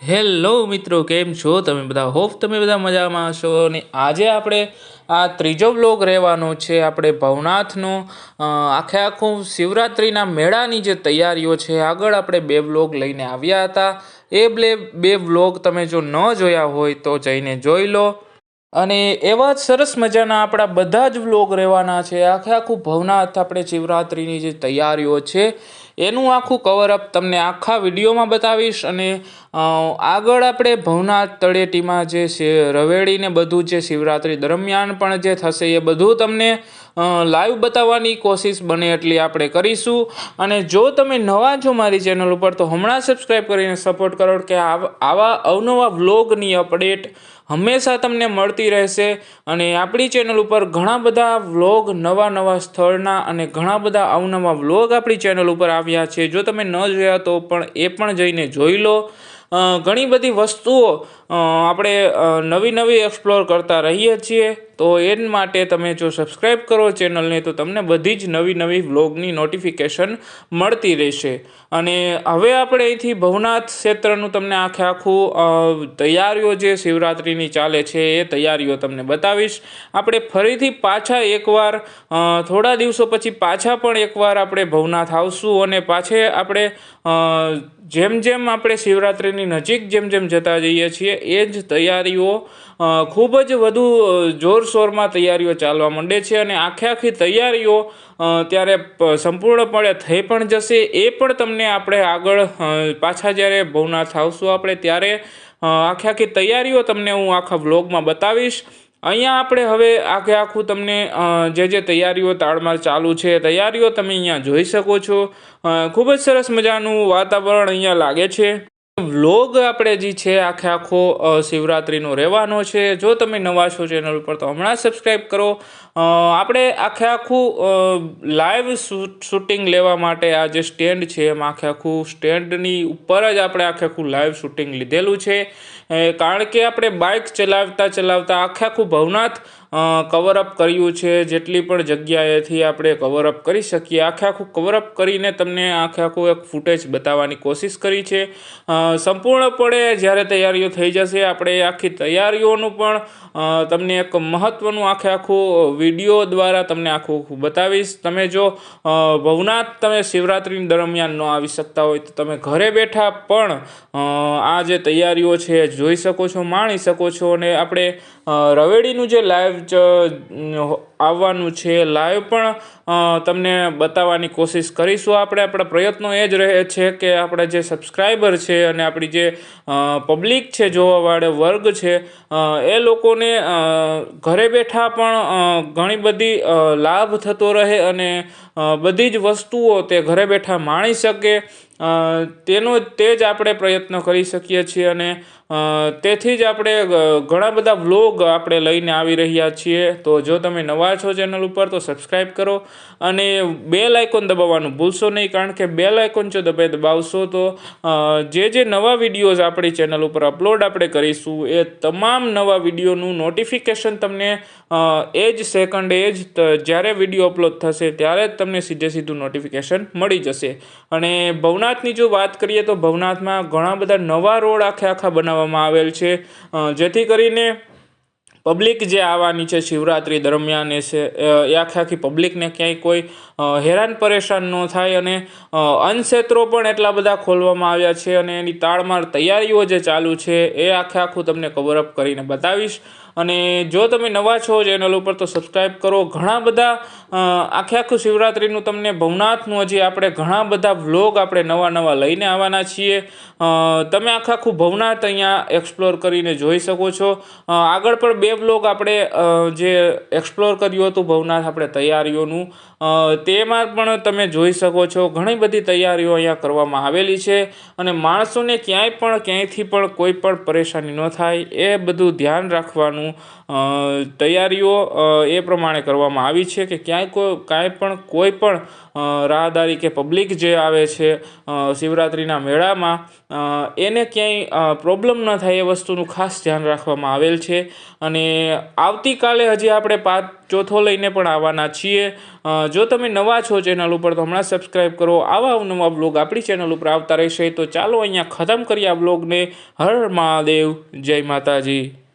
Hello મિત્રો, કેમ છો તમે બધા? હોપ તમે બધા મજામાં હશો. અને આજે આપણે આ ત્રીજો વ્લોગ રહેવાનો છે આપણે ભવનાથનો. આખું શિવરાત્રિના મેળાની જે તૈયારીઓ છે, આગળ આપણે 2 વ્લોગ લઈને આવ્યા હતા. એ બે વ્લોગ તમે જો ન જોયા હોય તો જઈને જોઈ લો. અને એવા જ સરસ મજાના આપણા બધા જ વ્લોગ રહેવાના છે. આખું ભવનાથ આપણે શિવરાત્રિની જે તૈયારીઓ છે એનું આખું કવરઅપ તમને આખા વિડીયોમાં બતાવીશ. અને આગળ આપણે ભવનાથ તળેટીમાં જે રવેડીને બધું જે શિવરાત્રિ દરમિયાન પણ જે થશે એ બધું તમને લાઈવ બતાવવાની કોશિશ બને એટલી આપણે કરીશું. અને જો તમે નવા છો મારી ચેનલ ઉપર તો હમણાં સબસ્ક્રાઈબ કરીને સપોર્ટ કરો કે આવા અવનવા વ્લોગની અપડેટ હંમેશા તમને મળતી રહેશે. અને આપણી ચેનલ ઉપર ઘણા બધા વ્લોગ નવા સ્થળના અને ઘણા બધા અવનવા વ્લોગ આપણી ચેનલ ઉપર આવ્યા છે. જો તમે ન જોયા તો પણ એ પણ જઈને જોઈ લો. ઘણી બધી વસ્તુઓ આપણે નવી એક્સપ્લોર કરતા રહીએ છીએ. તો એ માટે તમે જો સબસ્ક્રાઈબ કરો ચેનલને તો તમને બધી જ નવી વ્લોગની નોટિફિકેશન મળતી રહેશે. અને હવે આપણે અહીંથી ભવનાથ ક્ષેત્રનું તમને આખું તૈયારીઓ જે શિવરાત્રિની ચાલે છે એ તૈયારીઓ તમને બતાવીશ. આપણે ફરીથી પાછા એકવાર થોડા દિવસો પછી પાછા પણ એકવાર આપણે ભવનાથ આવશું. અને પાછે આપણે જેમ આપણે શિવરાત્રિની નજીક જેમ જતા જઈએ છીએ એ જ તૈયારીઓ ખૂબ જ વધુ જોરશોરમાં તૈયારીઓ ચાલવા માંડે છે. અને આખી તૈયારીઓ ત્યારે સંપૂર્ણપણે થઈ પણ જશે. એ પણ તમને આપણે આગળ પાછા જ્યારે ભવનાથ આવશું આપણે ત્યારે આખી તૈયારીઓ તમને હું આખા વ્લોગમાં બતાવીશ. અહીંયા આપણે હવે આખું તમને જે તૈયારીઓ તાળમાર ચાલુ છે તૈયારીઓ તમે અહીંયા જોઈ શકો છો. ખૂબ જ સરસ મજાનું વાતાવરણ અહીંયા લાગે છે. વ્લોગ આપણે જે છે આખો શિવરાત્રિનો રહેવાનો છે. જો તમે નવા છો ચેનલ ઉપર તો હમણાં સબસ્ક્રાઈબ કરો. આપણે આખું લાઈવ શૂટિંગ લેવા માટે આ જે સ્ટેન્ડ છે એમાં આખું સ્ટેન્ડની ઉપર જ આપણે આખું લાઈવ શૂટિંગ લીધેલું છે. કારણ કે આપણે બાઇક ચલાવતા આખું ભવનાથ કવરઅપ કર્યું છે. જેટલી પણ જગ્યાએથી આપણે કવરઅપ કરી શકીએ આખું કવરઅપ કરીને તમને આખું એક ફૂટેજ બતાવવાની કોશિશ કરી છે. સંપૂર્ણપણે જ્યારે તૈયારીઓ થઈ જશે આપણે આખી તૈયારીઓનું પણ તમને એક મહત્ત્વનું આખું વિડીયો દ્વારા તમને આખું બતાવીશ. તમે જો ભવનાથ તમે શિવરાત્રિ દરમિયાન ન આવી શકતા હોય તો તમે ઘરે બેઠા પણ આ જે તૈયારીઓ છે જોઈ શકો છો, માણી શકો છો. અને આપણે રવેડીનું જે લાઈવ આવવાનું છે લાઈવ પણ તમને બતાવવાની કોશિશ કરીશું. આપણા પ્રયત્નો એ જ રહે છે કે આપણા જે સબસ્ક્રાઈબર છે અને આપણી જે પબ્લિક છે, જોવાવાળો વર્ગ છે, એ લોકોને ઘરે બેઠા પણ ઘણી બધી લાભ થતો રહે અને બધી જ વસ્તુઓ તે ઘરે બેઠા માણી શકે તે જ આપણે પ્રયત્ન કરી શકીએ છીએ. અને તેથી જ આપણે ઘણા બધા વ્લોગ આપણે લઈને આવી રહ્યા છીએ. તો જો તમે નવા છો ચેનલ ઉપર તો સબસ્ક્રાઈબ કરો અને બેલ આઇકોન દબાવવાનું ભૂલશો નહીં. કારણ કે બેલ આઇકોન જો દબાવશો તો જે નવા વિડીયોઝ આપણી ચેનલ ઉપર અપલોડ આપણે કરીશું એ તમામ નવા વિડીયોનું નોટિફિકેશન તમને એ જ સેકન્ડે જ્યારે વિડીયો અપલોડ થશે ત્યારે જ તમને સીધું નોટિફિકેશન મળી જશે. અને ભવનાથની જો વાત કરીએ તો ભવનાથમાં ઘણા બધા નવા રોડ આખા બનાવવામાં આવેલ છે. જેથી કરીને પબ્લિક જે આવવાની છે શિવરાત્રિ દરમિયાન એ આખી પબ્લિકને ક્યાંય કોઈ હેરાન પરેશાન ન થાય. અને અન્નક્ષેત્રો પણ એટલા બધા ખોલવામાં આવ્યા છે અને એની તાળમાર તૈયારીઓ જે ચાલુ છે એ આખું તમને કવરઅપ કરીને બતાવીશ. અને જો તમે નવા છો ચેનલ ઉપર તો સબસ્ક્રાઈબ કરો. ઘણા બધા આખું શિવરાત્રિનું તમને ભવનાથનું હજી આપણે ઘણા બધા વ્લોગ આપણે નવા લઈને આવવાના છીએ. તમે આખું ભવનાથ અહીંયા એક્સપ્લોર કરીને જોઈ શકો છો. આગળ પણ 2 વ્લોગ આપણે જે એક્સપ્લોર કર્યું હતું ભવનાથ આપણે તૈયારીઓનું તેમાં પણ તમે જોઈ શકો છો. ઘણી બધી તૈયારીઓ અહીંયા કરવામાં આવેલી છે. અને માણસોને ક્યાંયથી પણ કોઈ પણ પરેશાની ન થાય એ બધું ધ્યાન રાખવાનું તૈયારીઓ એ પ્રમાણે કરવામાં આવી છે કે કાંઈ પણ કોઈ પણ રાહદારી કે પબ્લિક જે આવે છે શિવરાત્રિના મેળામાં એને ક્યાંય પ્રોબ્લેમ ન થાય એ વસ્તુનું ખાસ ધ્યાન રાખવામાં આવેલ છે. અને આવતીકાલે હજી આપણે ચોથો લઈને પણ આવવાના છીએ. જો તમે નવા છો ચેનલ ઉપર તો હમણાં સબસ્ક્રાઈબ કરો. આવા અવનવા બ્લોગ આપણી ચેનલ ઉપર આવતા રહેશે. તો ચાલો અહીંયા ખતમ કરીએ આ બ્લોગને. હર મહાદેવ, જય માતાજી.